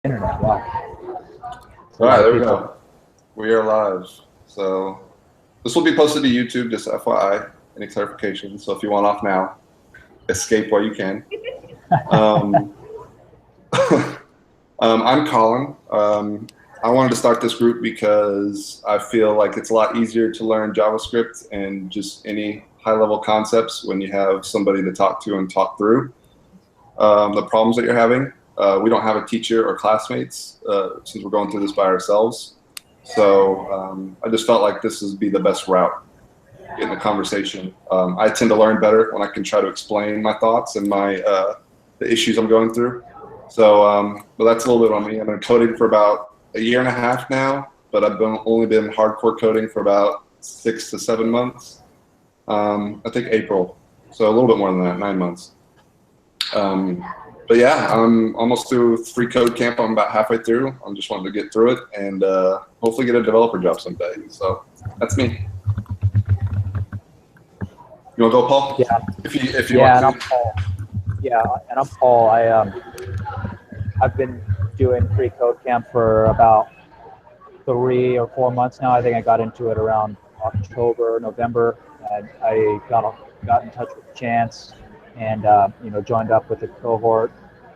Internet. Wow. It's a All lot right, of there we people. go. We are live. So this will be posted to YouTube, just FYI. Any clarification? So if you want off now, escape while you can. Um, I'm Colin. I wanted to start this group because I feel like it's a lot easier to learn JavaScript and just any high-level concepts when you have somebody to talk to and talk through the problems that you're having. We don't have a teacher or classmates since we're going through this by ourselves. So I just felt like this would be the best route, getting a conversation. I tend to learn better when I can try to explain my thoughts and the issues I'm going through. So, but that's a little bit on me. I've been coding for about a year and a half now, but I've only been hardcore coding for about 6 to 7 months. I think April, so a little bit more than that, 9 months. But yeah, I'm almost through free code camp. I'm about halfway through. I'm just wanting to get through it and hopefully get a developer job someday. So that's me. You want to go, Paul? Yeah. If you Yeah, want and I'm to. Paul. Yeah, and I'm Paul. I've been doing free code camp for about 3 or 4 months now. I think I got into it around October, November, and I got in touch with Chance, and joined up with a cohort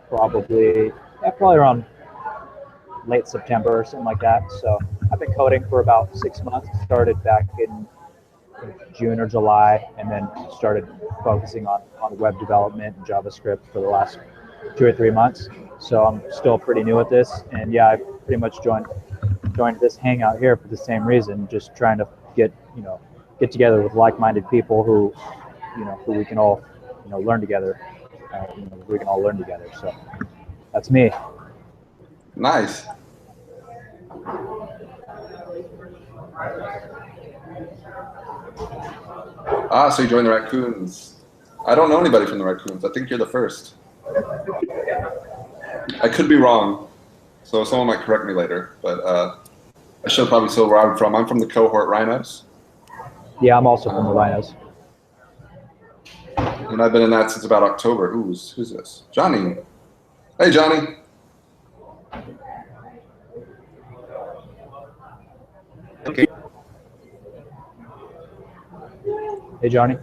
probably around late September or something like that. So I've been coding for about 6 months. Started back in June or July, and then started focusing on web development and JavaScript for the last 2 or 3 months. So I'm still pretty new at this, and yeah, I pretty much joined this hangout here for the same reason, just trying to get together with like-minded people who we can all learn together. We can all learn together. So that's me. Nice. Ah, so you joined the Raccoons. I don't know anybody from the Raccoons. I think you're the first. I could be wrong, so someone might correct me later, but I should probably say where I'm from. I'm from the cohort Rhinos. Yeah, I'm also from the Rhinos. And I've been in that since about October. Who's this? Johnny. Hey, Johnny. Okay. Hey, Johnny.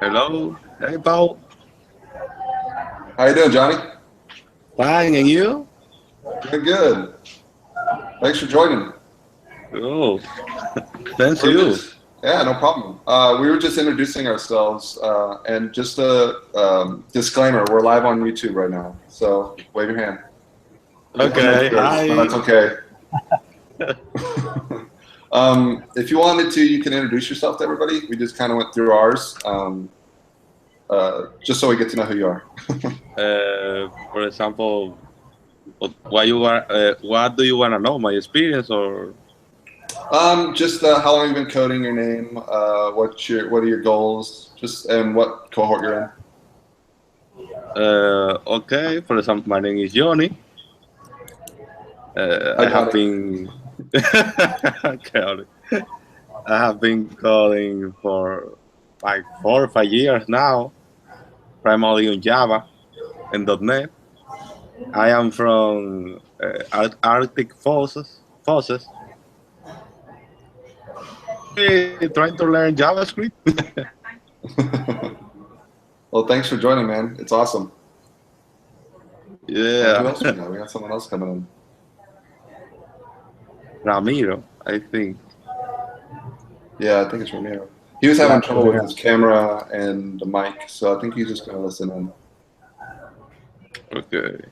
Hello. Hey, Paul. How you doing, Johnny? Fine, and you? Doing good. Thanks for joining. Oh, thanks you. Yeah, no problem. We were just introducing ourselves, and just a disclaimer: we're live on YouTube right now, so wave your hand. Okay. Hi. That's okay. If you wanted to, you can introduce yourself to everybody. We just kind of went through ours, just so we get to know who you are. For example, what do you want to know? My experience or? Just how long you've been coding, your name, what are your goals, and what cohort you're in. Okay. For example, my name is Johnny. I have been. Okay. I have been coding for like 4 or 5 years now, primarily on Java and .NET. I am from Arctic Forces. Trying to learn JavaScript. Well, thanks for joining, man. It's awesome. Yeah. Who else we got? We got someone else coming in. Ramiro, I think. Yeah, I think it's Ramiro. He was having trouble with his camera and the mic, so I think he's just going to listen in. Okay.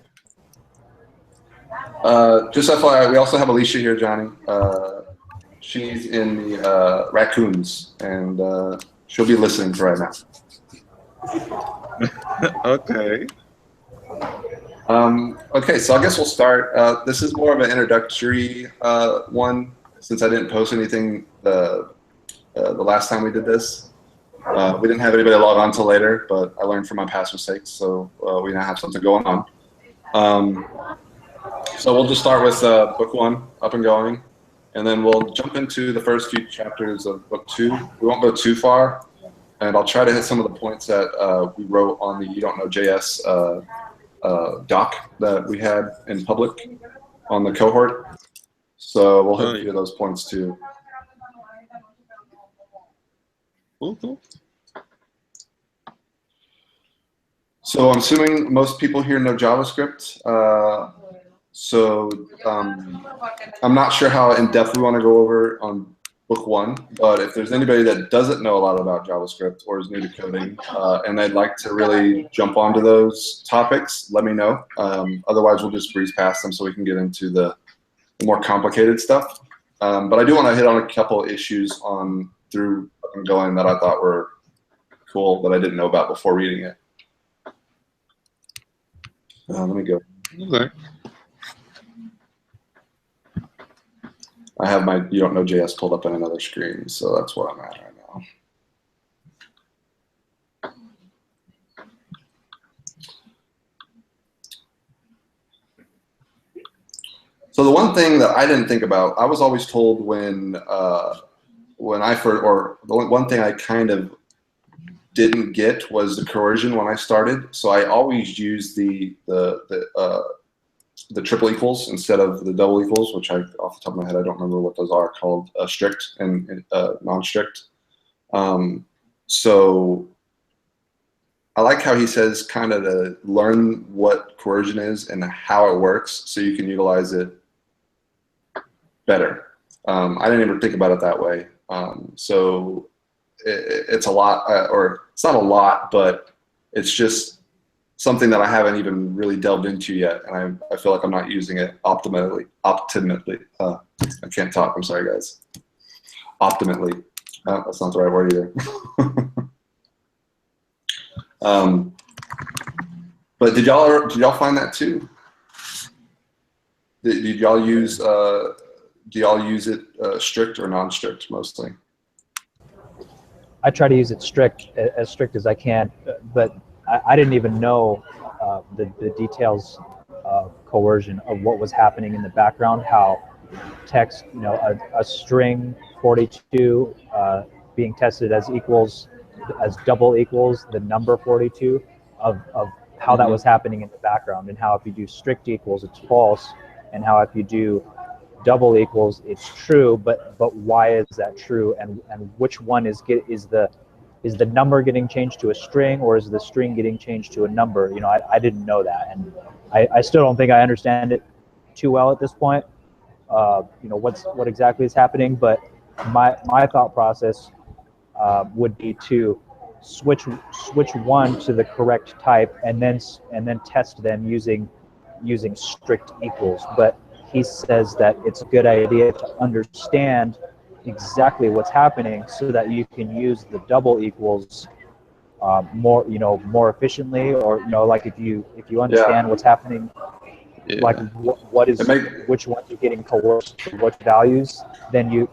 Just FYI, we also have Alicia here, Johnny. She's in the Raccoons, and she'll be listening for right now. Okay. Okay, so I guess we'll start. This is more of an introductory one, since I didn't post anything the last time we did this. We didn't have anybody log on till later, but I learned from my past mistakes, so we now have something going on. So we'll just start with book 1, up and going, and then we'll jump into the first few chapters of book 2. We won't go too far, and I'll try to hit some of the points that we wrote on the You Don't Know JS doc that we had in public on the cohort. So we'll hit a few of those points too. Cool. So I'm assuming most people here know JavaScript. I'm not sure how in-depth we want to go over on book one, but if there's anybody that doesn't know a lot about JavaScript or is new to coding and they'd like to really jump onto those topics, let me know. Otherwise, we'll just breeze past them so we can get into the more complicated stuff. But I do want to hit on a couple of issues on through going that I thought were cool that I didn't know about before reading it. Let me go. Okay. I have my You Don't Know JS pulled up on another screen, so that's where I'm at right now. So the one thing that I didn't think about, I was always told when I first, or the one thing I kind of didn't get was the coercion when I started. So I always used the triple equals instead of the double equals, which I, off the top of my head, I don't remember what those are called, strict and non-strict. So I like how he says kind of to learn what coercion is and how it works so you can utilize it better. I didn't even think about it that way. So it's a lot, or it's not a lot, but it's just something that I haven't even really delved into yet, and I feel like I'm not using it optimally. I can't talk. I'm sorry, guys. Optimally. That's not the right word either. But did y'all find that too? Did y'all use do y'all use it strict or non-strict mostly? I try to use it as strict as I can, but I didn't even know the details of coercion of what was happening in the background, how text, a string 42 being tested as double equals the number 42 of how that was happening in the background, and how if you do strict equals, it's false, and how if you do double equals, it's true, but why is that true, and which one is the number getting changed to a string, or is the string getting changed to a number? I didn't know that, and I still don't think I understand it too well at this point. What exactly is happening, but my thought process would be to switch one to the correct type, and then test them using strict equals. But he says that it's a good idea to understand exactly what's happening so that you can use the double equals more efficiently, or like if you understand what's happening, like which ones are getting coerced, what values, then your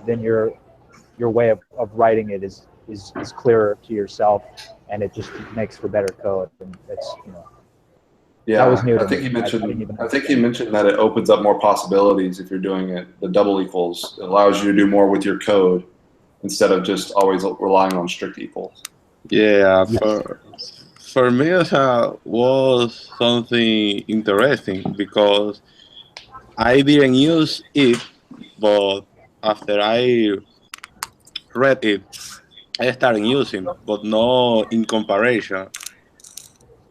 way of writing it is clearer to yourself, and it just makes for better code. And it's yeah, that was new to I think me. I think he mentioned that it opens up more possibilities if you're doing it the double equals. It allows you to do more with your code instead of just always relying on strict equals. Yeah, for me that was something interesting because I didn't use it, but after I read it, I started using, but no in comparison.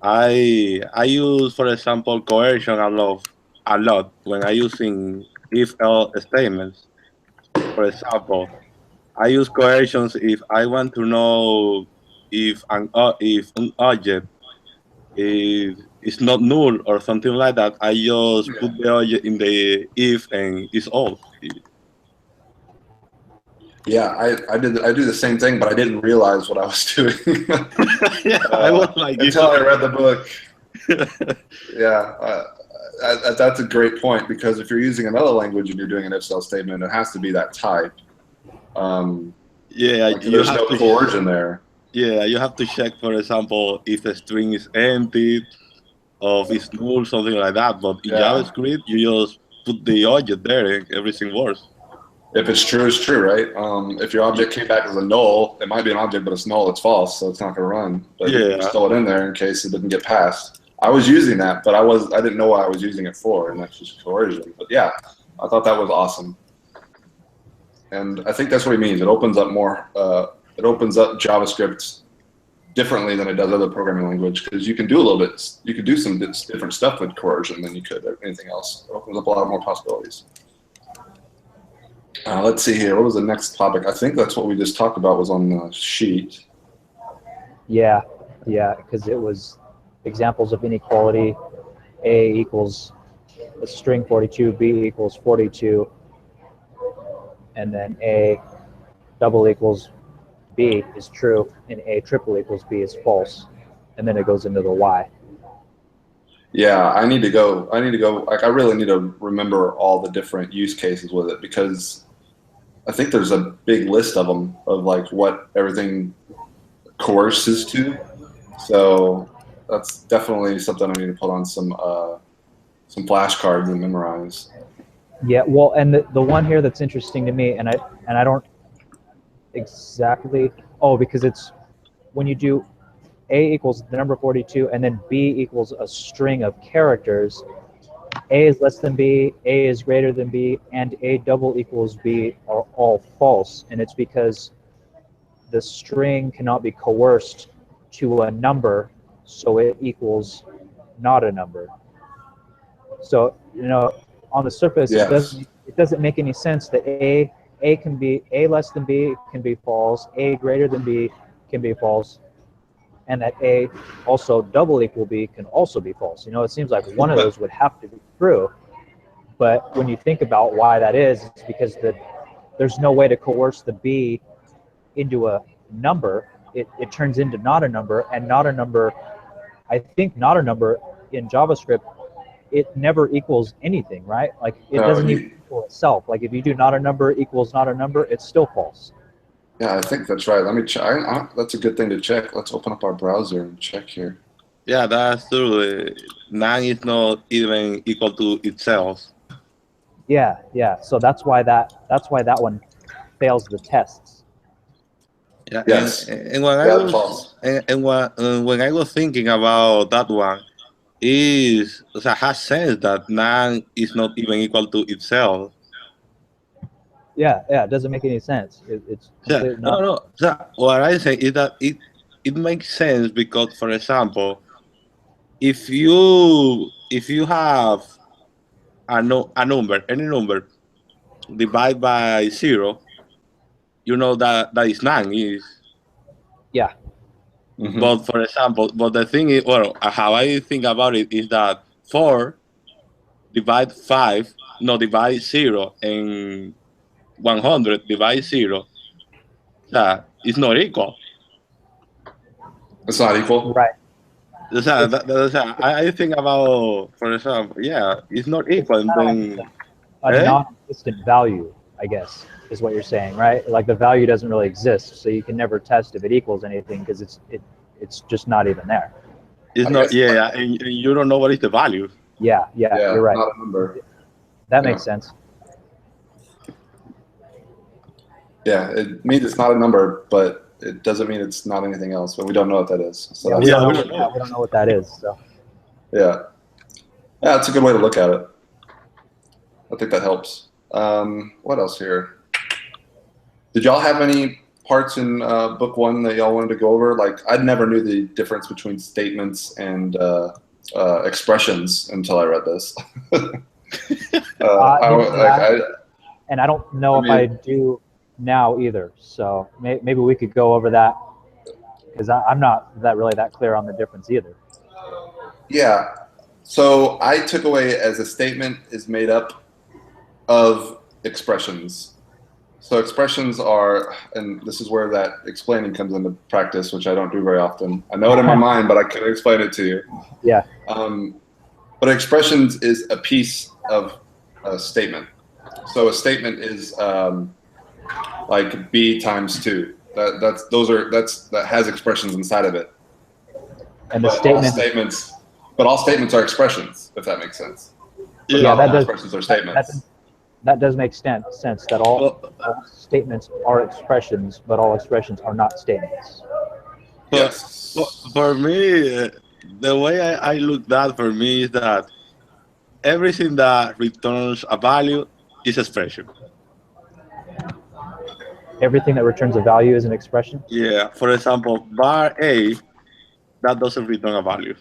I use, for example, coercion a lot when I using if-else statements. For example, I use coercions if I want to know if an object is not null or something like that. I just put the object in the if and it's all. Yeah, I do the same thing, but I didn't realize what I was doing. Yeah, I was like until I read the book. Yeah, that's a great point, because if you're using another language and you're doing an if-else statement, it has to be that type. Yeah, there's no coercion there. Yeah, you have to check, for example, if the string is empty, or if it's null, something like that. But in JavaScript, you just put the object there and everything works. If it's true, it's true, right? If your object came back as a null, it might be an object, but it's null, it's false, so it's not going to run. But you just throw it in there in case it doesn't get passed. I was using that, but I didn't know what I was using it for, and that's just coercion. But yeah, I thought that was awesome. And I think that's what he means. It opens up more. It opens up JavaScript differently than it does other programming language, because you can do a little bit. You could do some different stuff with coercion than you could anything else. It opens up a lot more possibilities. Let's see here. What was the next topic? I think that's what we just talked about was on the sheet. Yeah, because it was examples of inequality. A equals a string 42, B equals 42, and then A double equals B is true, and A triple equals B is false, and then it goes into the Y. Yeah, I need to go. Like, I really need to remember all the different use cases with it, because I think there's a big list of them of like what everything coerces to. So that's definitely something I need to put on some flashcards and memorize. Yeah, well, and the one here that's interesting to me, and I don't exactly, because it's when you do A equals the number 42 and then B equals a string of characters, A is less than B, A is greater than B, and A double equals B are all false, and it's because the string cannot be coerced to a number, so it equals not a number. So, on the surface, yes. it doesn't make any sense that A can be A less than B can be false, A greater than B can be false, and that A also double equal B can also be false. It seems like one of those would have to be true, but when you think about why that is, it's because there's no way to coerce the B into a number. It turns into not a number, and not a number, I think not a number in JavaScript, it never equals anything, right? Like it doesn't even equal itself. Like if you do not a number equals not a number, it's still false. Yeah, I think that's right. Let me check. That's a good thing to check. Let's open up our browser and check here. Yeah, that's true. None is not even equal to itself. Yeah. So that's why that one fails the tests. Yeah. Yes. And when I was thinking about that one, has sense that none is not even equal to itself. Yeah, it doesn't make any sense. It's completely not. No. So what I say is that it makes sense because, for example, if you have any number, divide by 0, that is none is. Yeah. Mm-hmm. But for example, the thing is, how I think about it is that 4 divide 5, divide 0, and 100 divide 0, it's not equal. It's not equal? Right. I think about, for example, it's not equal. It's a non-existent value, I guess, is what you're saying, right? Like the value doesn't really exist, so you can never test if it equals anything because it's just not even there. It's not, and you don't know what is the value. Yeah, you're right. Not a number. That makes sense. Yeah, it means it's not a number, but it doesn't mean it's not anything else. But we don't know what that is. So we don't know what that is. So. Yeah, it's a good way to look at it. I think that helps. What else here? Did y'all have any parts in book 1 that y'all wanted to go over? Like, I never knew the difference between statements and expressions until I read this. And I don't know if I do now either. So maybe we could go over that, because I'm not really that clear on the difference either. Yeah. So I took away as a statement is made up of expressions. So expressions are, and this is where that explaining comes into practice, which I don't do very often. I know it in my mind, but I can't explain it to you. Yeah. But expressions is a piece of a statement. So a statement is like B times 2. That has expressions inside of it. And all statements are expressions, if that makes sense. Yeah, that does. Expressions are statements. That does make sense that all statements are expressions, but all expressions are not statements. Yes. For me, the way I look that for me is that everything that returns a value is expression. Everything that returns a value is an expression. Yeah. For example, bar A, that doesn't return a value.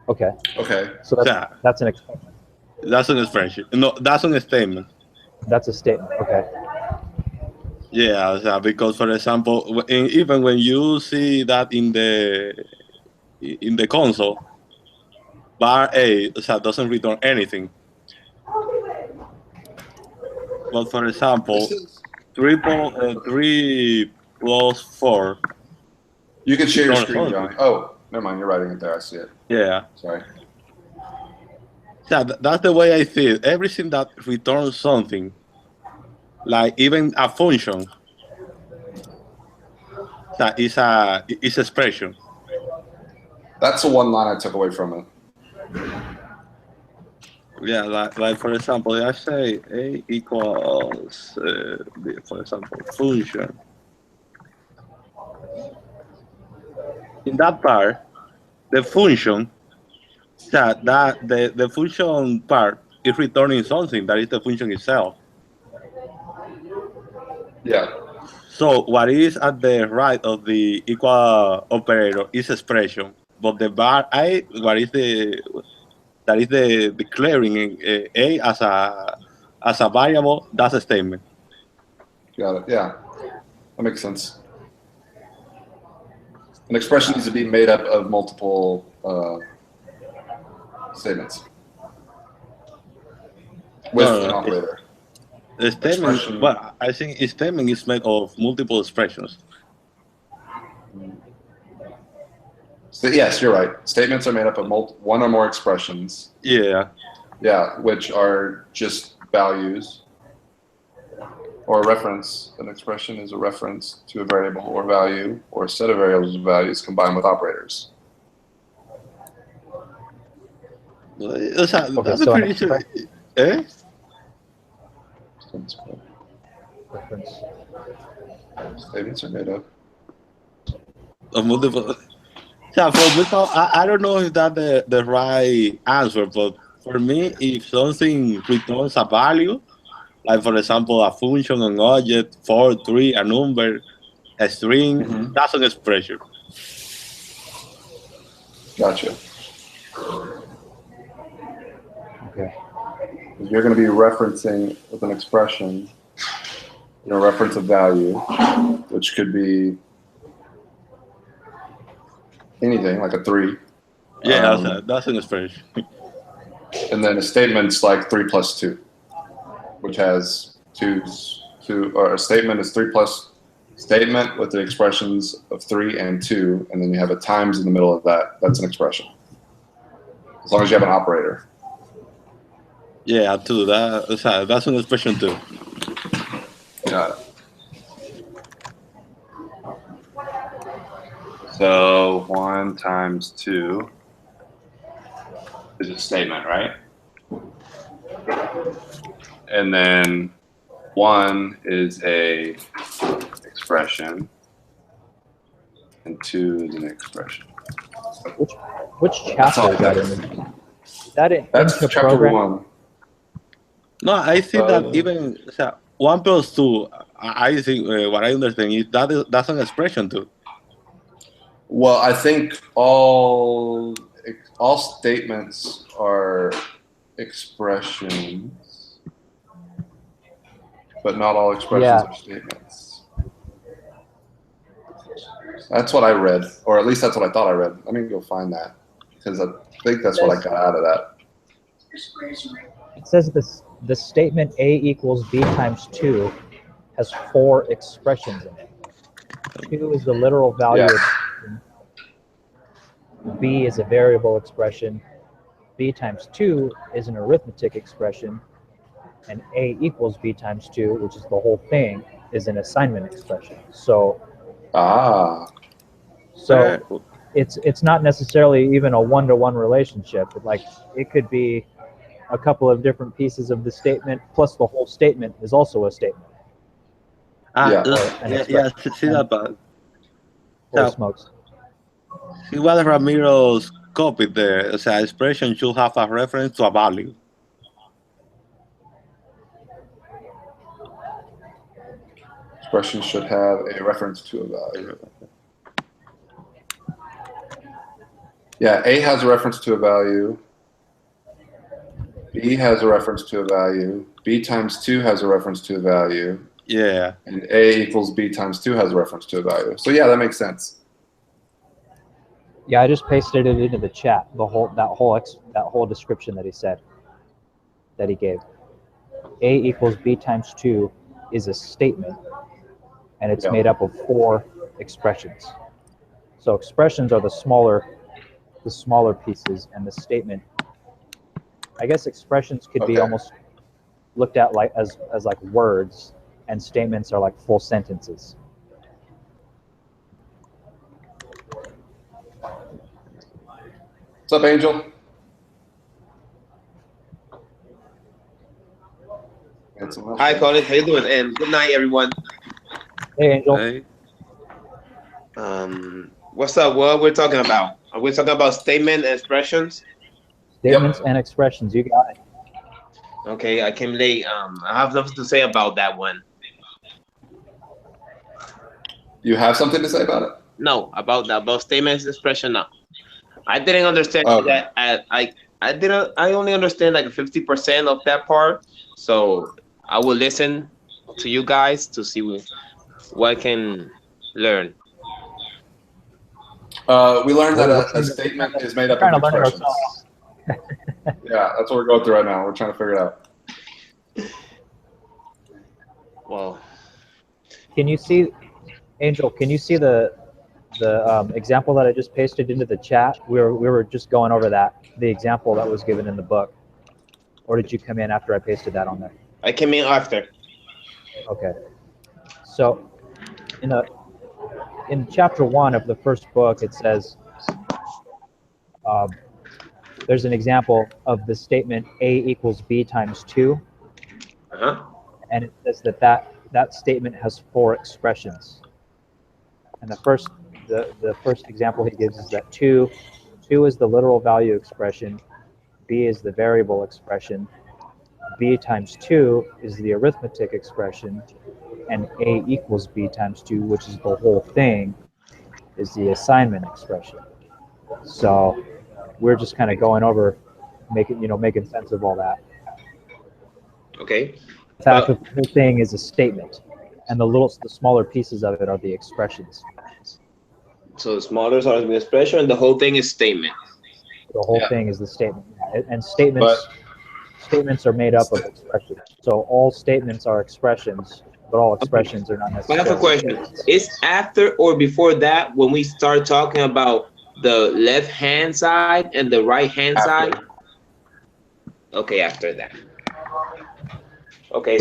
Okay. Okay. So Yeah. that's an expression. That's an expression. No, that's an statement. That's a statement. Okay. Yeah, because for example, even when you see that in the console, bar A doesn't return anything. But for example, 3 plus 4. You can share your returns screen, something. Johnny. Oh, never mind. You're writing it there. I see it. Yeah. Sorry. Yeah, that's the way I see it. Everything that returns something, like even a function, that is expression. That's the one line I took away from it. Yeah, like for example, I say A equals, for example, function. In that part, the function, that the function part is returning something that is the function itself. Yeah. So what is at the right of the equal operator is expression, but the bar I what is that is the declaring A as a variable. That's a statement. Got it. Yeah. That makes sense. An expression needs to be made up of multiple statements with an operator. The statement, Expression. well, I think a statement is made of multiple expressions. So, yes, you're right. Statements are made up of one or more expressions. Yeah. Yeah, which are just values or a reference. An expression is a reference to a variable or value or a set of variables or values combined with operators. That's a pretty sure. Eh? Reference. Statements are made up Of multiple. Yeah, for me, I don't know if that's the right answer, but for me, if something returns a value, like for example, a function, an object, 4, 3, a number, a string, that's an expression. Gotcha. Okay. You're going to be referencing with an expression, reference a value, which could be anything, like a 3. Yeah, that's an expression. And then a statement's like 3 plus 2, which has or a statement is 3 plus statement with the expressions of 3 and 2, and then you have a times in the middle of that. That's an expression. As long as you have an operator. Yeah, too. That's an expression too. Got it. So 1 times 2 is a statement, right? And then 1 is a expression, and 2 is an expression. Which chapter is that in? Is that in? That's into chapter program? 1. No, I think that even 1 plus 2, I think what I understand is that's an expression too. Well, I think all statements are expressions, but not all expressions are statements. That's what I read, or at least that's what I thought I read. Let me go find that, because I think that's what I got out of that. It says the statement A equals B times 2 has 4 expressions in it. 2 is the literal value. B is a variable expression. B times 2 is an arithmetic expression. And A equals B times 2, which is the whole thing, is an assignment expression. So it's not necessarily even a one-to-one relationship. Like it could be a couple of different pieces of the statement, plus the whole statement is also a statement. See that, but Holy smokes. Igual Ramiro's copied there. O sea, expression should have a reference to a value. Expression should have a reference to a value. Yeah, A has a reference to a value. B has a reference to a value. B times 2 has a reference to a value. Yeah. And A equals B times 2 has a reference to a value. So yeah, that makes sense. Yeah, I just pasted it into the chat. That whole description that he said, that he gave. A equals B times 2 is a statement, and it's made up of 4 expressions. So expressions are the smaller pieces, and the statement. I guess expressions could be almost looked at like as like words, and statements are like full sentences. What's up, Angel? Hi, Colin. How you doing? And good night, everyone. Hey, Angel. Hey. What's up? What we're talking about? Are we talking about statement and expressions? Statements and expressions. You got it. Okay, I came late. I have nothing to say about that one. You have something to say about it? No, about statements and expression. No, I didn't understand that. I only understand like 50% of that part. So I will listen to you guys to see what I can learn. We learned that a statement is made up of expressions. Yeah, that's what we're going through right now. We're trying to figure it out. Well, can you see, Angel? Can you see the example that I just pasted into the chat? We were just going over the example that was given in the book, or did you come in after I pasted that on there? I came in after. Okay. So in chapter 1 of the first book, it says there's an example of the statement A equals B times 2, and it says that statement has 4 expressions. And the first example he gives is that 2 is the literal value expression, B is the variable expression, B times 2 is the arithmetic expression, and A equals B times 2, which is the whole thing, is the assignment expression. So we're just kind of going over, making sense of all that. Okay. The fact that the whole thing is a statement, and the smaller pieces of it are the expressions. So the smaller are the expression, and the whole thing is statement. The whole thing is the statement, and statements are made up of expressions. So all statements are expressions, but all expressions are not necessarily. I have a question. Is after or before that when we start talking about the left-hand side and the right-hand side? Okay, after that. Okay,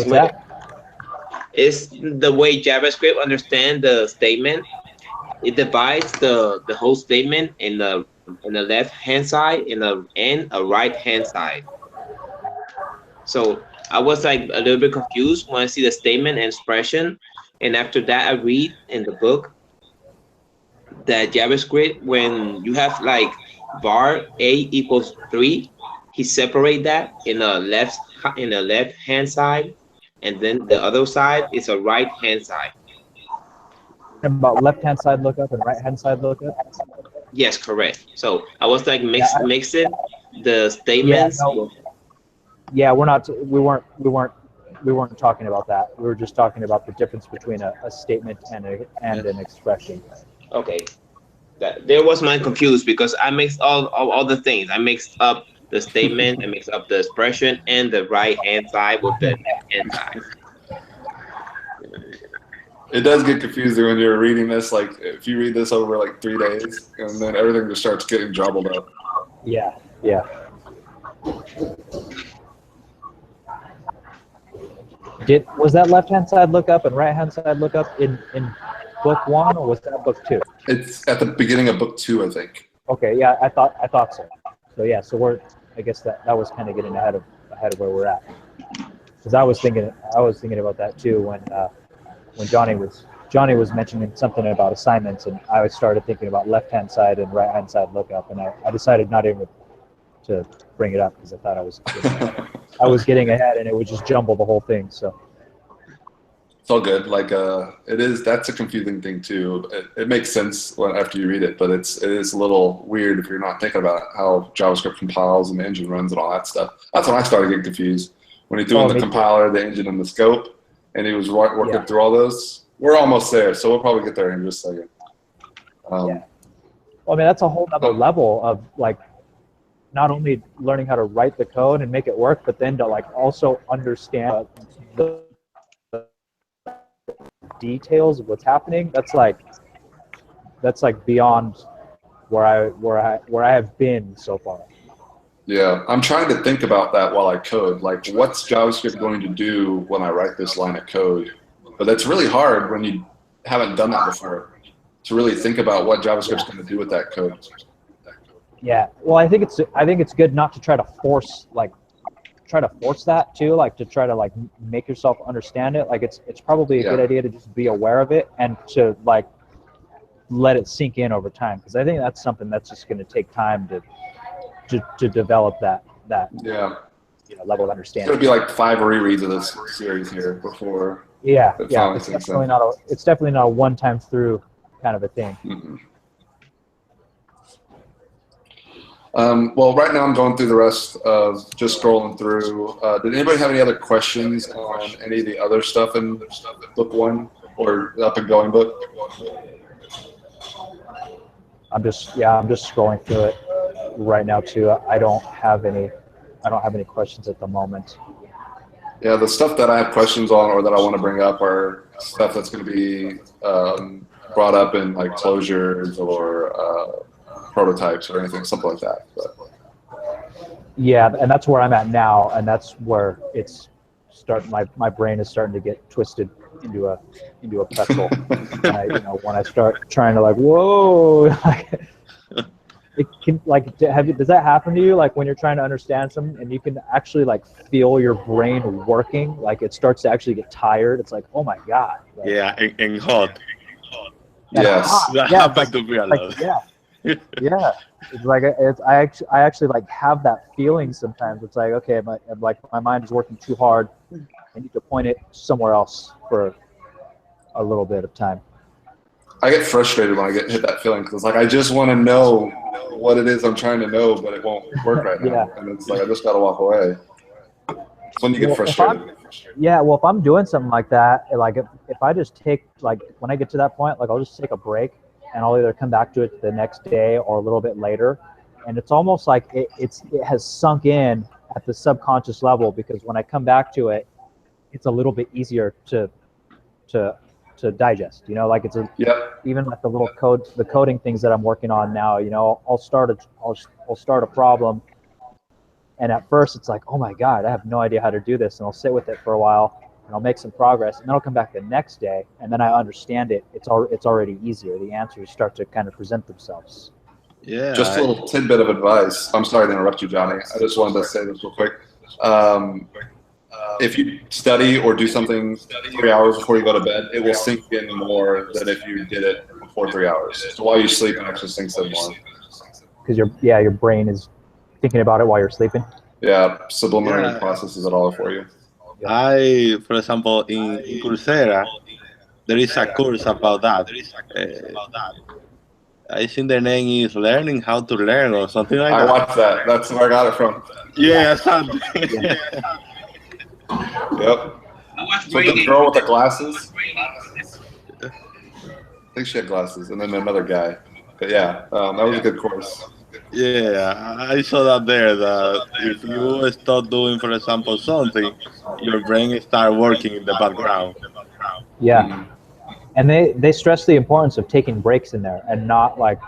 it's the way JavaScript understands the statement. It divides the whole statement in the left-hand side and a right-hand side. So I was like a little bit confused when I see the statement and expression, and after that I read in the book that JavaScript, when you have like var A equals 3, he separate that in the left-hand side, and then the other side is a right-hand side. About left-hand side lookup and right-hand side lookup? Yes, correct. So I was like mixing the statements. Yeah, we weren't talking about that. We were just talking about the difference between a statement and an expression. Okay. There was my confused because I mixed all the things. I mixed up the statement, I mixed up the expression, and the right-hand side with the left-hand side. It does get confusing when you're reading this. Like if you read this over like 3 days, and then everything just starts getting jumbled up. Yeah. Was that left-hand side lookup and right-hand side lookup in book 1, or was that book 2? It's at the beginning of book 2, I think. Okay, yeah, I thought so. So yeah, I guess that was kind of getting ahead of where we're at. Because I was thinking about that too when Johnny was Johnny was mentioning something about assignments, and I started thinking about left-hand side and right-hand side lookup, and I decided not even to bring it up because I thought I was getting ahead, and it would just jumble the whole thing. So it's all good. Like that's a confusing thing too. It makes sense after you read it, but it is a little weird if you're not thinking about how JavaScript compiles and the engine runs and all that stuff. That's when I started getting confused. When he's doing the compiler, the engine, and the scope, and he was working through all those. We're almost there, so we'll probably get there in just a second. Well, I mean, that's a whole other level of like not only learning how to write the code and make it work, but then to like also understand the details of what's happening. That's like beyond where I have been so far. Yeah, I'm trying to think about that while I code. Like, what's JavaScript going to do when I write this line of code? But that's really hard when you haven't done that before, to really think about what JavaScript's going to do with that code. Yeah, well, I think it's good not to try to force that too, like to try to like make yourself understand it. Like it's probably a good idea to just be aware of it and to like let it sink in over time, because I think that's something that's just going to take time to develop that level of understanding. It's going to be like 5 rereads of this series here before. It's definitely not a one-time through kind of a thing. Mm-hmm. Well, right now I'm going through the rest of just scrolling through. Did anybody have any other questions on any of the other stuff in book 1 or up and going book? I'm just scrolling through it right now too. I don't have any questions at the moment. Yeah, the stuff that I have questions on or that I want to bring up are stuff that's going to be brought up in like closures or prototypes or anything, something like that. But. Yeah, and that's where I'm at now, and that's where it's starting. My brain is starting to get twisted into a pretzel. When I start trying to like, whoa, it can like does that happen to you? Like when you're trying to understand something and you can actually like feel your brain working, like it starts to actually get tired. It's like, oh my god. Like, yeah, and hot. Yes, hot. That Yeah, happens to me a lot. Yeah, it's like I actually like have that feeling sometimes. It's like, okay, my mind is working too hard. I need to point it somewhere else for a little bit of time. I get frustrated when I hit that feeling because it's like I just want to know what it is I'm trying to know, but it won't work right now, and it's like I just got to walk away. It's when you get frustrated. Well, if I'm doing something like that, like if I just take like when I get to that point, like I'll just take a break. And I'll either come back to it the next day or a little bit later. And it's almost like it has sunk in at the subconscious level, because when I come back to it, it's a little bit easier to digest. Like it's even like the coding things that I'm working on now. I'll start a problem, and at first it's like, oh my god, I have no idea how to do this, and I'll sit with it for a while. And I'll make some progress, and then I'll come back the next day, and then I understand it. It's already easier. The answers start to kind of present themselves. Yeah. Just a little tidbit of advice. I'm sorry to interrupt you, Johnny. I just wanted to say this real quick. If you study or do something 3 hours before you go to bed, it will sink in more than if you did it before 3 hours. So while you sleep, it actually sinks in more. Because your brain is thinking about it while you're sleeping. Yeah, subliminally processes it all for you. For example, in Coursera, there is a course about that. I think the name is Learning How to Learn or something like that. I watched that. That's where I got it from. Yeah, Yep. So the girl with the glasses? I think she had glasses, and then another guy. But yeah, that was a good course. Yeah, I saw that there, that if you start doing, for example, something, your brain start working in the background. Yeah, and they stress the importance of taking breaks in there and not like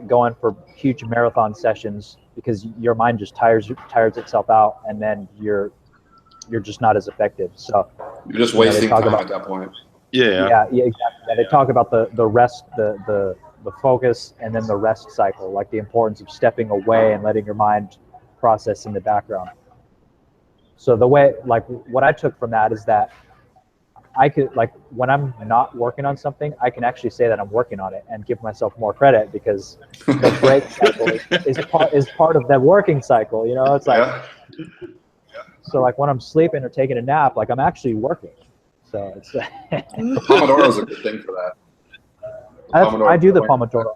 going for huge marathon sessions, because your mind just tires itself out, and then you're just not as effective. So you're just wasting time at that point. Yeah, exactly. Yeah, they talk about the rest, the focus, and then the rest cycle, like the importance of stepping away and letting your mind process in the background. So the way, like what I took from that is that I could, like, when I'm not working on something, I can actually say that I'm working on it and give myself more credit, because the break cycle is part of that working cycle. You know, it's like, so like when I'm sleeping or taking a nap, like I'm actually working. So it's The Pomodoro is a good thing for that. I do the Pomodoro.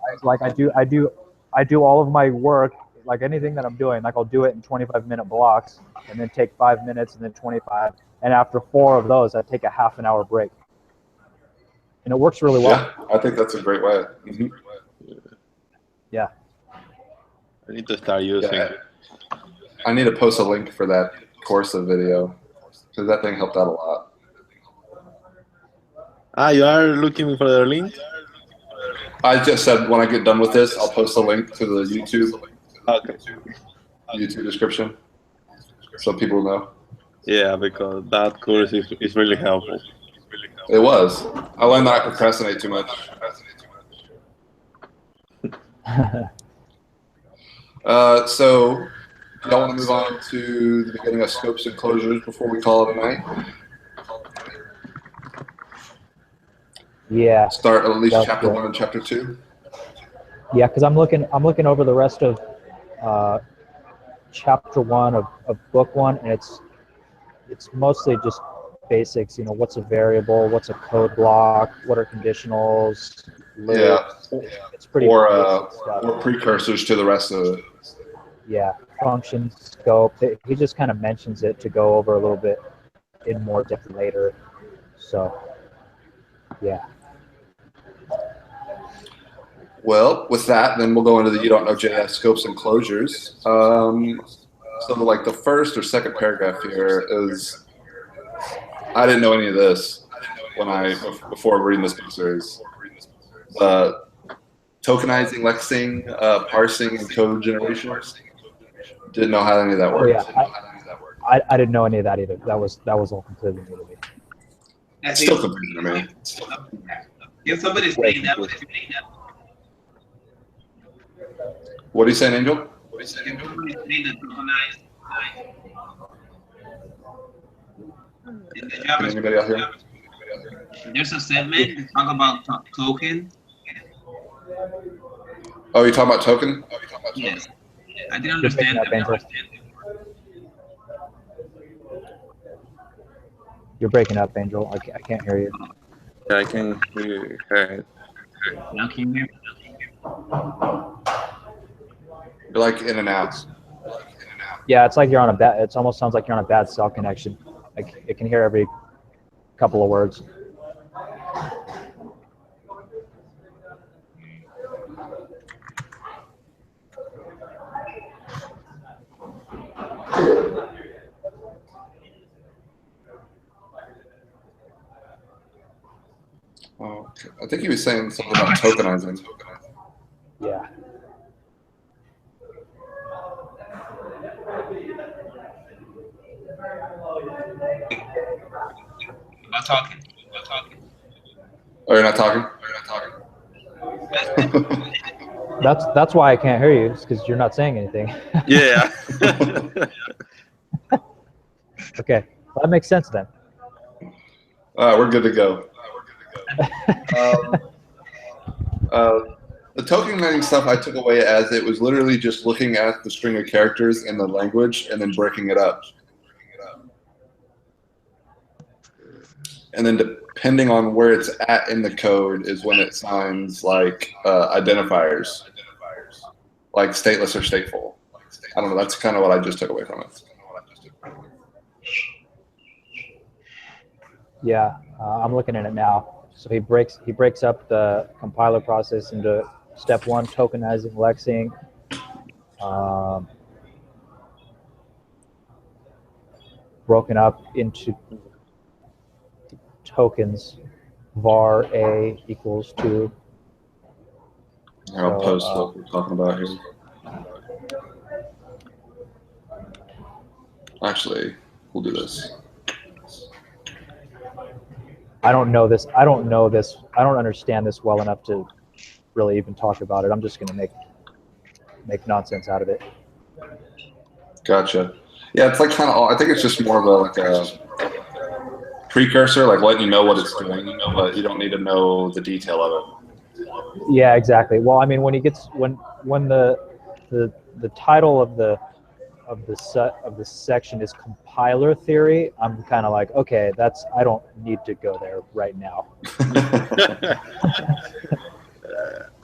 I do all of my work, like anything that I'm doing, like I'll do it in 25-minute blocks, and then take 5 minutes, and then 25, and after 4 of those, I take a half-an-hour break, and it works really well. Yeah, I think that's a great way. Mm-hmm. Yeah. I need to start using it. I need to post a link for that Corsa video, because that thing helped out a lot. You are looking for the link? I just said when I get done with this, I'll post a link to the YouTube description, so people know. Yeah, because that course is really helpful. It was. I learned that I procrastinate too much. So, y'all want to move on to the beginning of scopes and closures before we call it a night? Yeah. Start at least chapter 1 and chapter 2. Yeah, because I'm looking over the rest of chapter 1 of book 1, and it's mostly just basics. You know, what's a variable, what's a code block, what are conditionals, loops. Yeah. It's pretty or precursors to the rest of it. Yeah, function, scope. He just kind of mentions it to go over a little bit in more depth later. So, yeah. Well, with that, then we'll go into the You Don't Know JS scopes and closures. So like the first or second paragraph here is, I didn't know any of this before reading this book series. Tokenizing, lexing, parsing, and code generation. Didn't know how any of that worked. Yeah, I didn't know any of that either. That was all completely new to me. It's still confusing to me. If somebody's saying that, what are you saying, Angel? Can anybody out here? There's a segment to talk about token. Oh, you talking about token? Yes. I didn't understand that. You're breaking up, Angel. I can't hear you. Yeah, I can hear it. Now can you hear me? You're like in and out. Yeah, it's like you're on a bad. It almost sounds like you're on a bad cell connection. Like it can hear every couple of words. Oh, okay. I think he was saying something about tokenizing. Yeah. Not talking. Oh, you're not talking? That's why I can't hear you. It's because you're not saying anything. Yeah. Okay, well, that makes sense then. All right, we're good to go. The tokenizing stuff I took away as it was literally just looking at the string of characters in the language and then breaking it up. And then depending on where it's at in the code is when it signs like identifiers, like stateless or stateful. I don't know. That's kind of what I just took away from it. Yeah, I'm looking at it now. So he breaks up the compiler process into step 1, tokenizing, lexing. Broken up into tokens, var a equals 2. I'll post what we're talking about here. Actually, we'll do this. I don't know this. I don't understand this well enough to really even talk about it. I'm just going to make nonsense out of it. Gotcha. Yeah, it's like kind of. I think it's just more of precursor, like letting you know what it's doing, but you don't need to know the detail of it. Yeah, exactly. Well, I mean, when the title of the section is compiler theory, I'm kind of like, okay, I don't need to go there right now.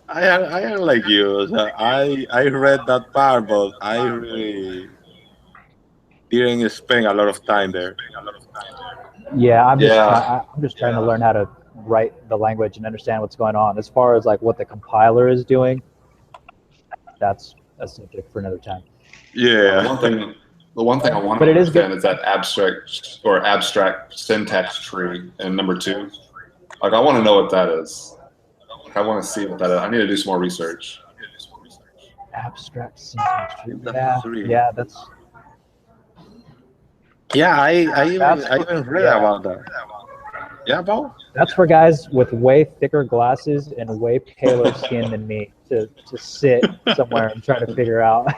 I am like you. So I read that part, but I really didn't spend a lot of time there. Yeah, I'm Yeah. just trying to learn how to write the language and understand what's going on. As far as like what the compiler is doing, that's a subject for another time. Yeah. The one thing I want to understand is that abstract syntax tree in number 2. Like, I want to know what that is. Like, I want to see what that is. I need to do some more research. Abstract syntax tree. Yeah, that's. Yeah, I even read about that. Yeah, Paul? That's for guys with way thicker glasses and way paler skin than me to sit somewhere and try to figure out.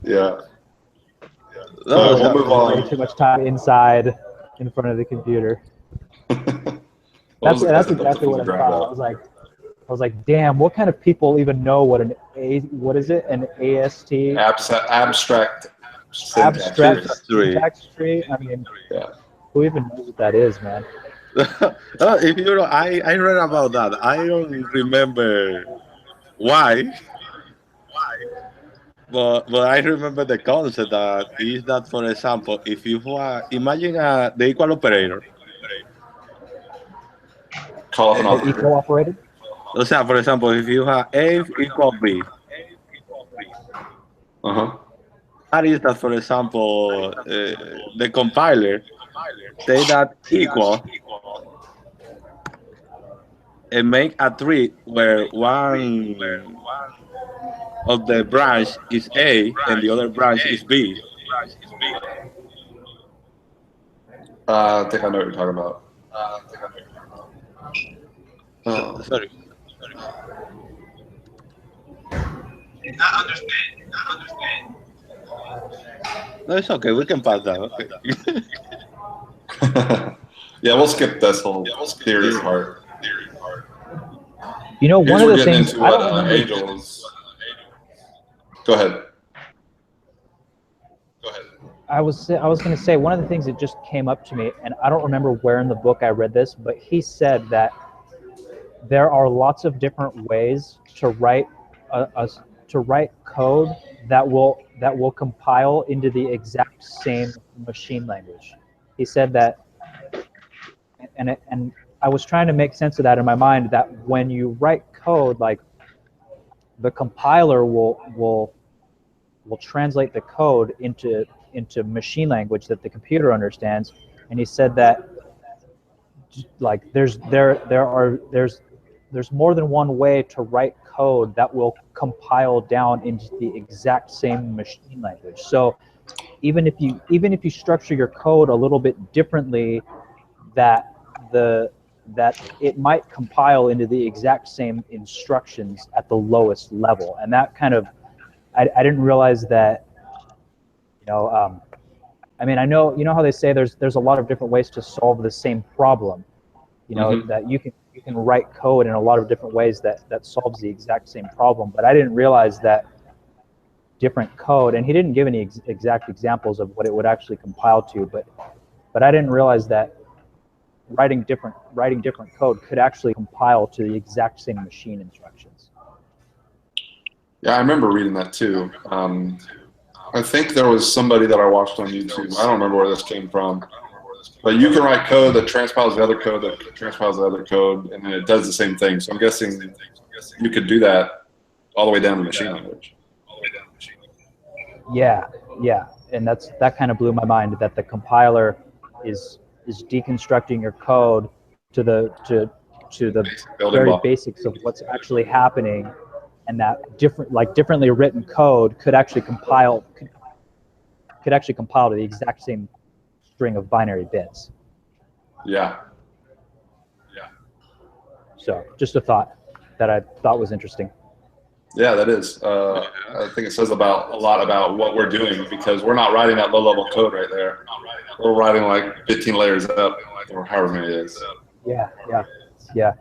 Yeah. We'll move on. Way too much time inside in front of the computer. That's exactly what I thought. I was like, damn, what kind of people even know what an an AST? Abstract syntax tree. I mean, yeah. Who even knows what that is, man? If you know, I read about that. I don't remember why. But I remember the concept that is that, for example, if you imagine the equal operator. Call up an operator. Equal operated? O sea, for example, if you have A equal B. That is that, for example, the compiler say that equal and make a tree where one of the branch is A and the other branch is B. I think I know what you're talking about. Sorry. Not understand. No, it's okay. We can pass that. Okay. Yeah, we'll skip this whole theory part. You know, one of the things I don't remember. Angels. Go ahead. I was going to say one of the things that just came up to me, and I don't remember where in the book I read this, but he said that there are lots of different ways to write code that will compile into the exact same machine language. He said that, and I was trying to make sense of that in my mind, that when you write code, like the compiler will translate the code into machine language that the computer understands. And he said that like there's more than one way to write code that will compile down into the exact same machine language. So even if you structure your code a little bit differently, that it might compile into the exact same instructions at the lowest level. And that kind of, I didn't realize that, I mean, I know, you know how they say there's a lot of different ways to solve the same problem, that you can write code in a lot of different ways that solves the exact same problem. But I didn't realize that different code, and he didn't give any exact examples of what it would actually compile to, but I didn't realize that writing different code could actually compile to the exact same machine instructions. Yeah, I remember reading that too. I think there was somebody that I watched on YouTube. I don't remember where this came from. But you can write code that transpiles the other code that transpiles the other code, and then it does the same thing. So I'm guessing you could do that all the way down to machine language. Yeah, and that kind of blew my mind, that the compiler is deconstructing your code to the very basics of what's actually happening, and that differently written code could actually compile to the exact same string of binary bits. Yeah. So just a thought that I thought was interesting. Yeah, that is. I think it says a lot about what we're doing, because we're not writing that low-level code right there. We're writing like 15 layers up, or however many it is. Yeah, yeah, yeah.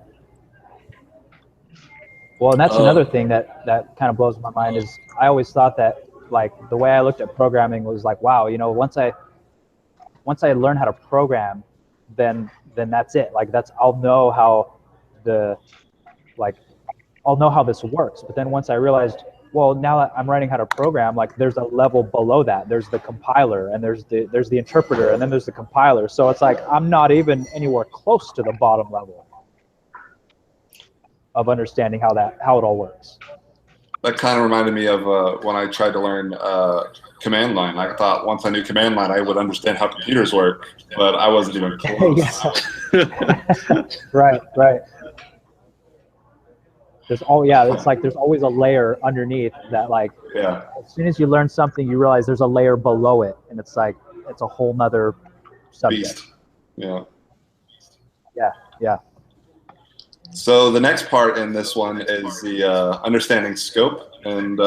Well, and that's another thing that kind of blows my mind is I always thought that, like, the way I looked at programming was like, wow, you know, once I learn how to program, then that's it. Like, I'll know how I'll know how this works. But then once I realized, well, now that I'm learning how to program, like, there's a level below that. There's the compiler, and there's the interpreter, and then there's the compiler. So it's like I'm not even anywhere close to the bottom level of understanding how it all works. That kind of reminded me of when I tried to learn command line. I thought once I knew command line, I would understand how computers work, but I wasn't even close. Right. It's like there's always a layer underneath that, like, yeah. As soon as you learn something, you realize there's a layer below it, and it's like it's a whole nother subject. Beast. Yeah. Yeah. So the next part in this one is the understanding scope, and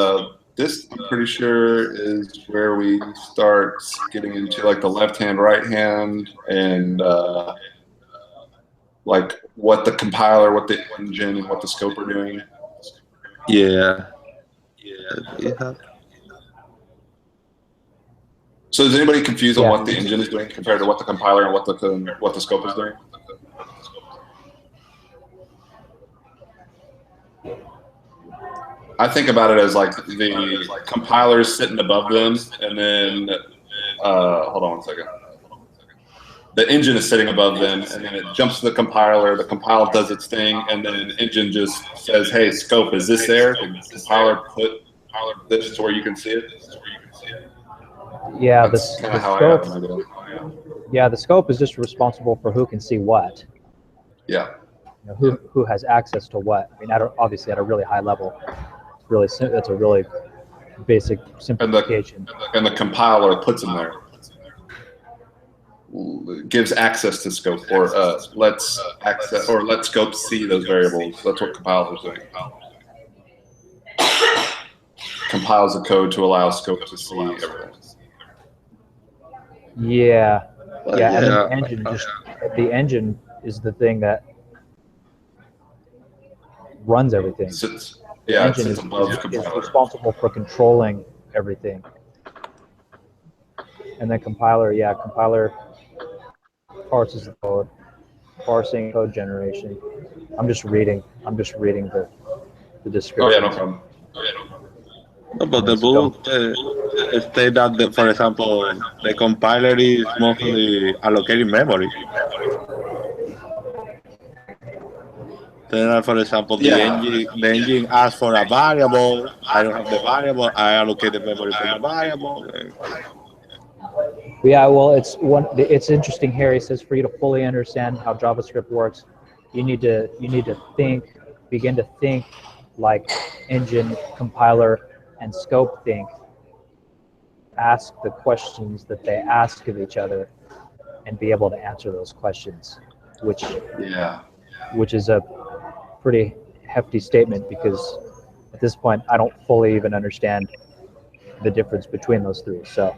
this, I'm pretty sure, is where we start getting into like the left hand, right hand, and like what the compiler, what the engine, and what the scope are doing. Yeah. So is anybody confused on what the engine is doing compared to what the compiler and what the scope is doing? I think about it as like the compiler's sitting above them, and then hold on one second. The engine is sitting above them, and then it jumps to the compiler. The compiler does its thing, and then the engine just says, "Hey, scope, is this there?" The compiler put this to where you can see it. Yeah, That's the kind of how scope. I have an idea. Yeah, the scope is just responsible for who can see what. Yeah. You know, who has access to what. I mean, obviously at a really high level. It's a really basic simplification. And the compiler puts them there. Gives access to scope, or lets scope see those variables. That's what compiler's doing. Compiles the code to allow scope to see everything. Yeah. And then the engine is the thing that runs everything. It sits above the compiler. Is responsible for controlling everything. And then compiler parses the code, parsing, code generation. I'm just reading the description. Oh yeah, no problem. No, but the book state that, for example, the compiler is mostly allocating memory. Then, for example, the engine asks for a variable. I don't have the variable. I allocate the memory for the variable. Yeah, well, it's interesting here. He says for you to fully understand how JavaScript works, you need to begin to think like engine, compiler, and scope think. Ask the questions that they ask of each other, and be able to answer those questions, which is a pretty hefty statement, because at this point I don't fully even understand the difference between those three. So.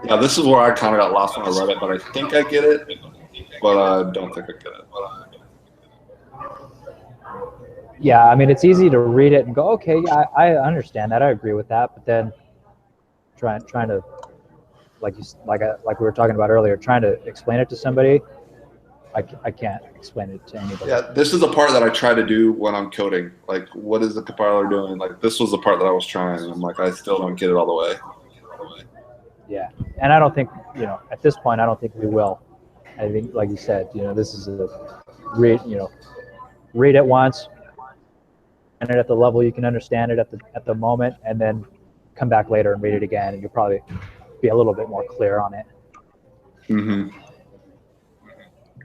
Yeah, this is where I kind of got lost when I read it, but I think I get it, but I don't think I get it. Yeah, I mean, it's easy to read it and go, okay, yeah, I understand that, I agree with that, but then trying to, like we were talking about earlier, trying to explain it to somebody, I can't explain it to anybody. Yeah, this is the part that I try to do when I'm coding. Like, what is the compiler doing? Like, this was the part that I was trying. I'm like, I still don't get it all the way. Yeah, and I don't think, at this point, I don't think we will. I think, like you said, this is read it once, and at the level you can understand it at the moment, and then come back later and read it again, and you'll probably be a little bit more clear on it. Mm-hmm.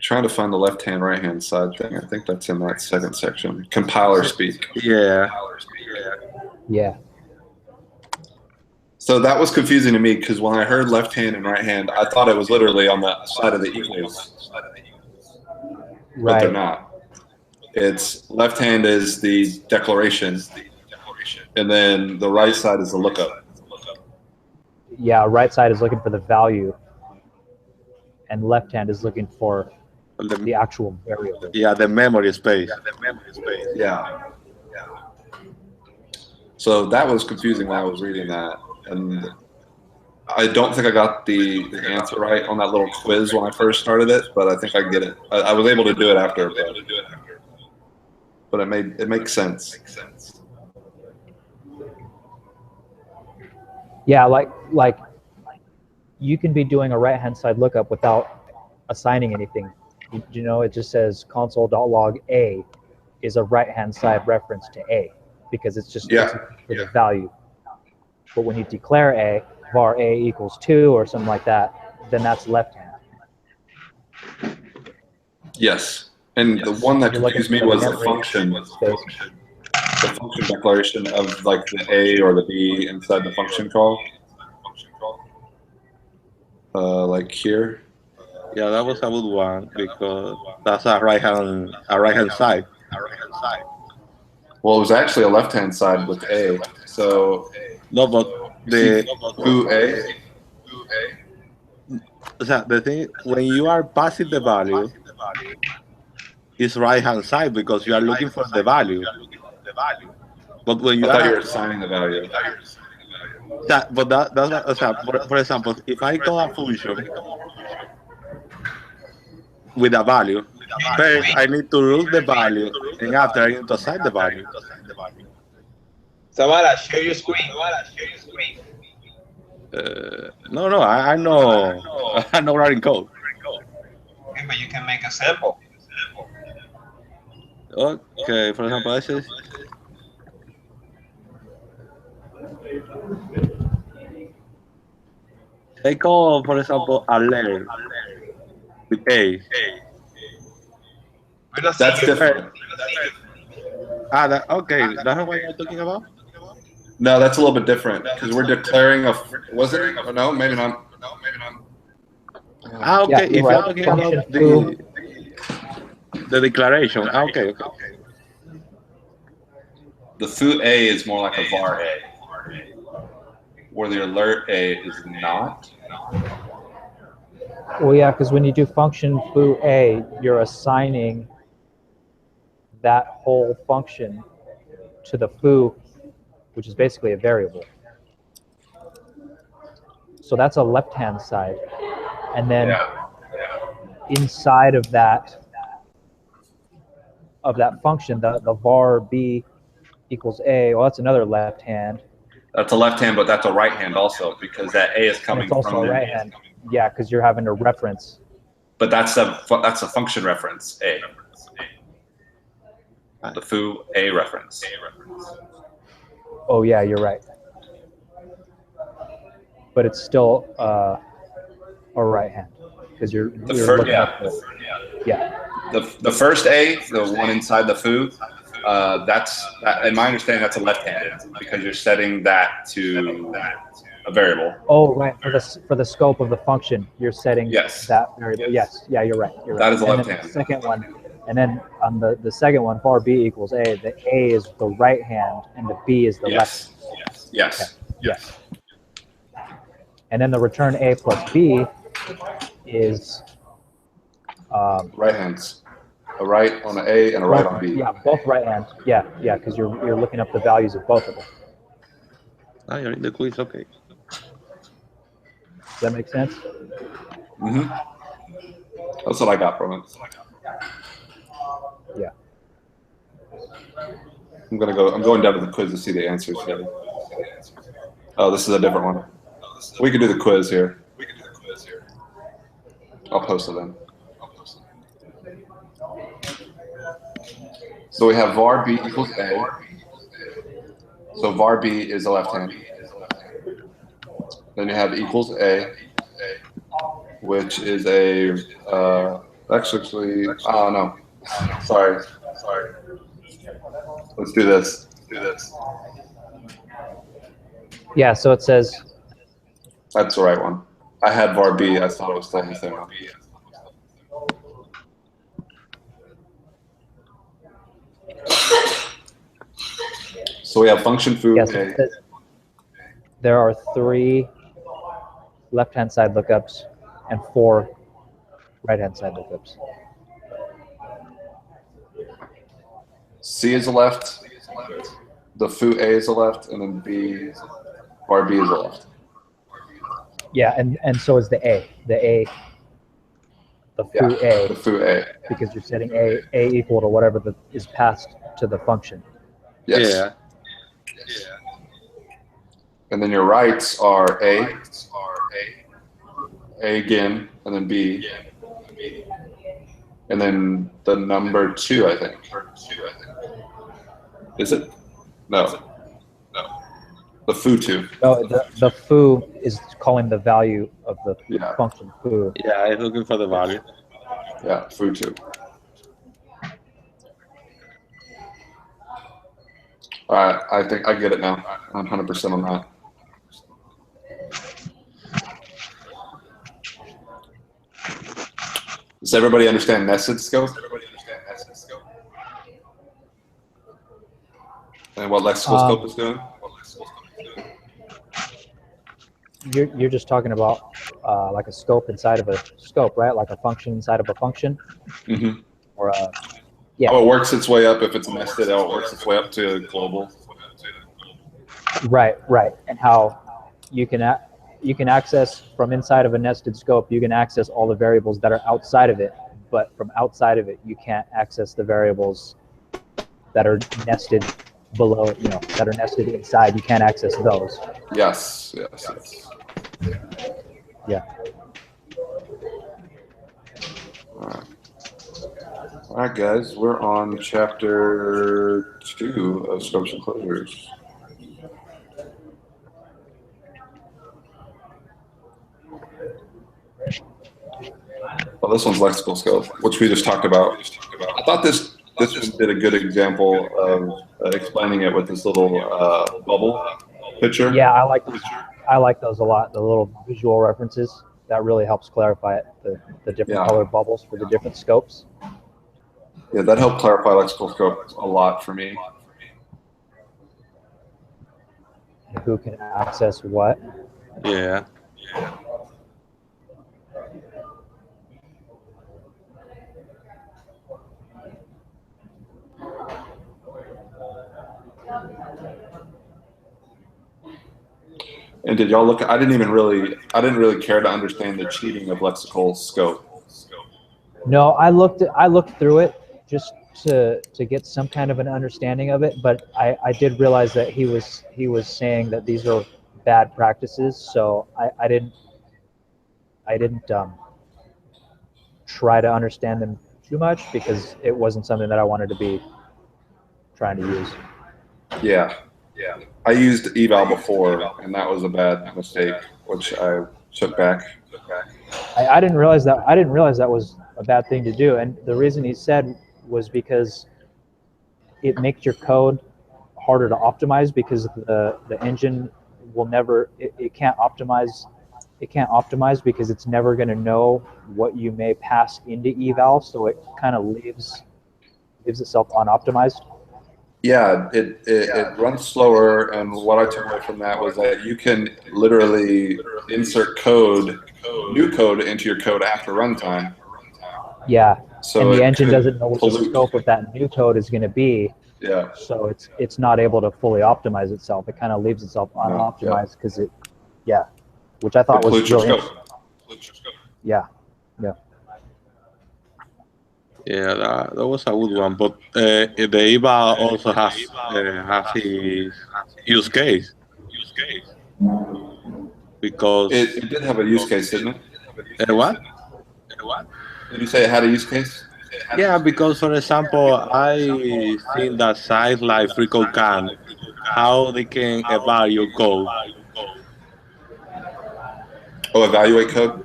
Trying to find the left-hand, right-hand side thing. I think that's in that second section. Compiler speak. Yeah. So that was confusing to me, because when I heard left hand and right hand, I thought it was literally on the side of the equals. but they're not. It's left hand is the declaration, and then the right side is the lookup. Yeah, right side is looking for the value, and left hand is looking for the actual variable. Yeah, the memory space. Yeah. So that was confusing when I was reading that, and I don't think I got the answer right on that little quiz when I first started it, but I think I get it. I was able to do it after, but it makes sense. Yeah, like you can be doing a right-hand side lookup without assigning anything. You know, it just says console.log A is a right-hand side reference to A because it's just it's for the value. But when you declare A, var A equals 2 or something like that, then that's left-hand. Yes, and the one that confused me was the function. The function declaration of like the A or the B inside the function call. Like here. Yeah, that was a good one because that's a right hand side. Well, it was actually a left hand side with A. So no, but the foo A. The thing when you are passing the value, it's right hand side because you are looking for the value. But when you I thought you were assigning the value. That's for example, if I call a function with a value, first I need to root the value, and after I need to assign the value. Samara, share your screen. No, I know writing code. Okay, but you can make a sample. Okay, for example, this is they call, for example, a letter with A. That's different. Okay, that's what you're talking about? No, that's a little bit different because we're declaring a. Was it? Oh, no, maybe not. Okay. Yeah, If you're right. talking about the declaration, okay. The foo A is more like a var A, where the alert A is not. Well, yeah, because when you do function foo A, you're assigning that whole function to the foo, which is basically a variable. So that's a left-hand side. And then inside of that function, the var B equals A, well, that's another left hand. That's a left hand, but that's a right hand also because that A is coming from. It's also a right hand. Yeah, because you're having a reference. But that's a function reference A. The foo A reference. Oh yeah, you're right. But it's still a right hand because you're looking at the first A, the one inside the foo. In my understanding, that's a left-handed because you're setting that to a variable. Oh, right. For the scope of the function, you're setting that variable. Yes. Yeah, you're right. That is a left hand. The second one, and then on the second one, var B equals A. The A is the right hand, and the B is the left. Yes. Okay. Yes. And then the return A plus B is right hands. A right on an A and a right on B. Yeah, both right hands. Yeah, because you're looking up the values of both of them. Ah, you're in the quiz, okay. Does that make sense? Mm-hmm. That's what I got from it. Yeah. I'm going down to the quiz to see the answers here. Oh, this is a different one. We could do the quiz here. I'll post it then. So we have var B equals A. So var B is a left hand. Then you have equals A, which is a actually no. Sorry. Let's do this. Yeah, so it says that's the right one. I had var B. I thought it was still the same one. So we have function foo Yes, A. there are 3 left-hand side lookups and 4 right-hand side lookups. C is the left, the foo A is the left, and then B or B is the left. Yeah, and so is the A. The foo A, The foo A. because you're setting A equal to whatever is passed to the function. Yes. Yeah. And then your rights are A again, and then B, and then the number 2, I think. Is it? No. The foo 2. No, the foo is calling the value of the Yeah. function foo. Yeah, it's looking for the value. Yeah, foo 2. All right, I think I get it now. I'm 100% on that. Does everybody understand nested scope? And what lexical scope is doing? You're just talking about like a scope inside of a scope, right? Like a function inside of a function, Mm-hmm. or yeah. How it works its way up if it's nested, how it works its way up to global. Right, and how you can access from inside of a nested scope. You can access all the variables that are outside of it, but from outside of it, you can't access the variables that are nested below. That are nested inside. You can't access those. Yes. Yeah. All right, guys, we're on chapter 2 of scopes and closures. Well, this one's lexical scope, which we just talked about. I thought this one did a good example of explaining it with this little bubble picture. Yeah, I like those. I like those a lot. The little visual references, that really helps clarify it. The different colored bubbles for the different scopes. Yeah, that helped clarify lexical scope a lot for me. Who can access what? Yeah. And did y'all look? I didn't really care to understand the cheating of lexical scope. No, I looked through it just to get some kind of an understanding of it, but I did realize that he was saying that these are bad practices, so I didn't try to understand them too much, because it wasn't something that I wanted to be trying to use. Yeah. I used eval before, and that was a bad mistake, which I took back. I didn't realize that was a bad thing to do, and the reason he said was because it makes your code harder to optimize, because the engine will never it can't optimize because it's never going to know what you may pass into eval, so it kind of leaves itself unoptimized. Yeah, it runs slower, and what I took away from that was that you can literally insert new code into your code after runtime. Yeah, so and the engine doesn't know what the scope of that new code is going to be. Yeah. So it's not able to fully optimize itself. It kind of leaves itself unoptimized because which I thought was really interesting. Yeah. Yeah, that was a good one. But the eval also has his use case. Because it did have a use case, didn't it? What? Did you say it had a use case? Yeah, because for example, I think that sites like FreeCodeCamp, how they can evaluate your code. Oh, evaluate code?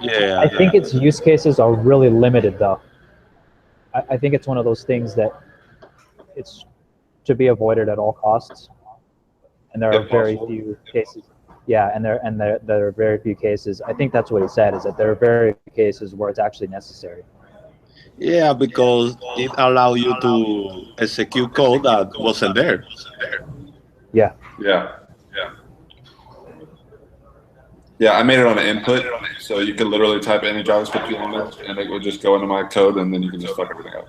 Yeah. I think its use cases are really limited, though. I think it's one of those things that it's to be avoided at all costs, and there are very few cases. Yeah, and there are very few cases. I think that's what he said, is that there are very few cases where it's actually necessary. Yeah, because it allows you to execute code that wasn't there. Yeah. Yeah. Yeah, I made it on an input, so you could literally type any JavaScript you wanted, and it would just go into my code, and then you can just fuck everything up.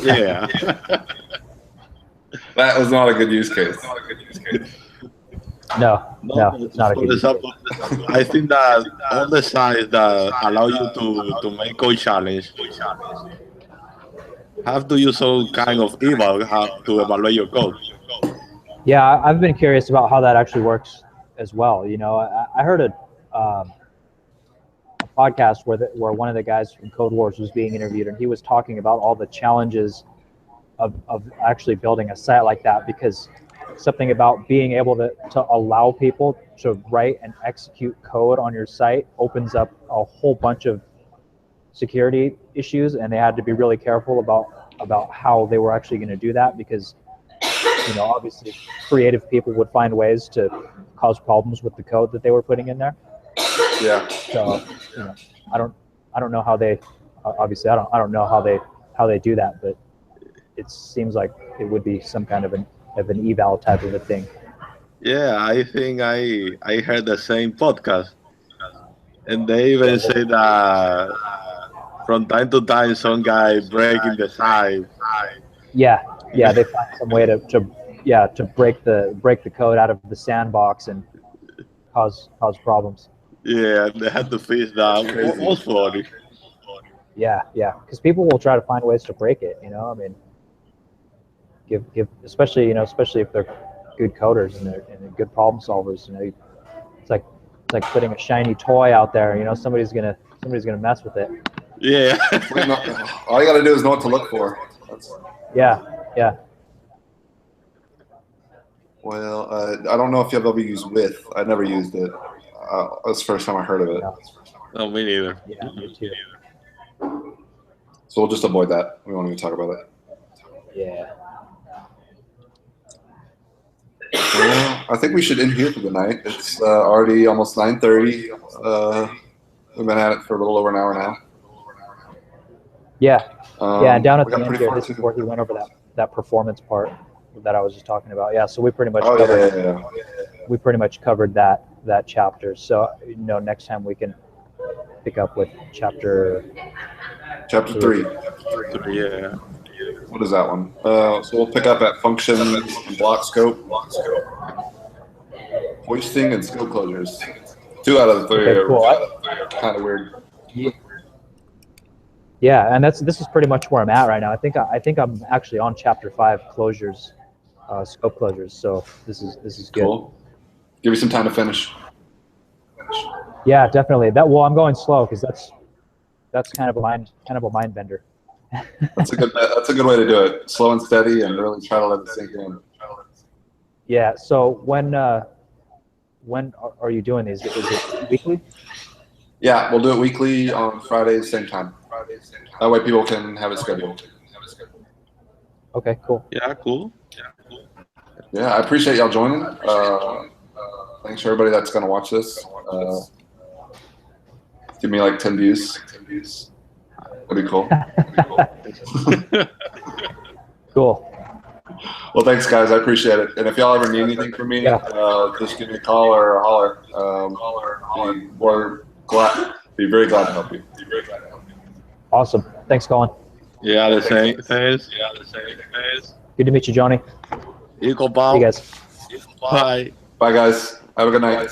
Yeah. That was not a good use case. No, it's not a For good use case. example, I think that all the sites that allow you to make code challenge have to use some kind of eval to evaluate your code. Yeah, I've been curious about how that actually works as well. You know, I heard a podcast where one of the guys from Code Wars was being interviewed, and he was talking about all the challenges of actually building a site like that, because something about being able to allow people to write and execute code on your site opens up a whole bunch of security issues, and they had to be really careful about how they were actually going to do that, because obviously creative people would find ways to cause problems with the code that they were putting in there. Yeah. So I don't know how they obviously I don't know how they do that, but it seems like it would be some kind of an eval type of a thing. Yeah, I think I heard the same podcast, and they even say that from time to time some guy breaking the site. Yeah, they find some way to break the code out of the sandbox and cause problems. Yeah, they had to fix that. What was funny? Yeah, because people will try to find ways to break it. I mean, give especially if they're good coders and they're good problem solvers. It's like putting a shiny toy out there. Somebody's gonna mess with it. Yeah. All you gotta do is know what to look for. Yeah. Well, I don't know if you've ever used with. I never used it. That's the first time I heard of it. No, me neither. Yeah, me too. So we'll just avoid that. We won't even talk about it. Yeah. Well, I think we should end here for the night. It's already almost 9:30. We've been at it for a little over an hour now. Yeah. Down at the end here, far this is too. where he went over that performance part that I was just talking about. Yeah, so we pretty much we pretty much covered that chapter. So next time we can pick up with chapter 3. Yeah. What is that one? So we'll pick up at function and block scope, hoisting and scope closures. 2 out of the 3 Okay, cool. are kind of weird. Yeah, and this is pretty much where I'm at right now. I think I'm actually on chapter 5 closures, scope closures. So this is good. Cool. Give me some time to finish. Yeah, definitely. I'm going slow because that's kind of a mind bender. That's a good way to do it. Slow and steady, and really try to let it sink in. Yeah. So when are you doing these? Is it weekly? Yeah, we'll do it weekly on Fridays, same time. That way people can have it scheduled. Okay, cool. Yeah, cool. Yeah, I appreciate y'all joining. Thanks for everybody that's going to watch this. Give me like 10 views. That'd be cool. Cool. Well, thanks, guys. I appreciate it. And if y'all ever need anything from me, just give me a call or a holler. Be very glad to help you. Awesome. Thanks, Colin. Yeah, the same. Thanks. Good to meet you, Johnny. You go, See you guys. Bye. Bye, guys. Have a good night.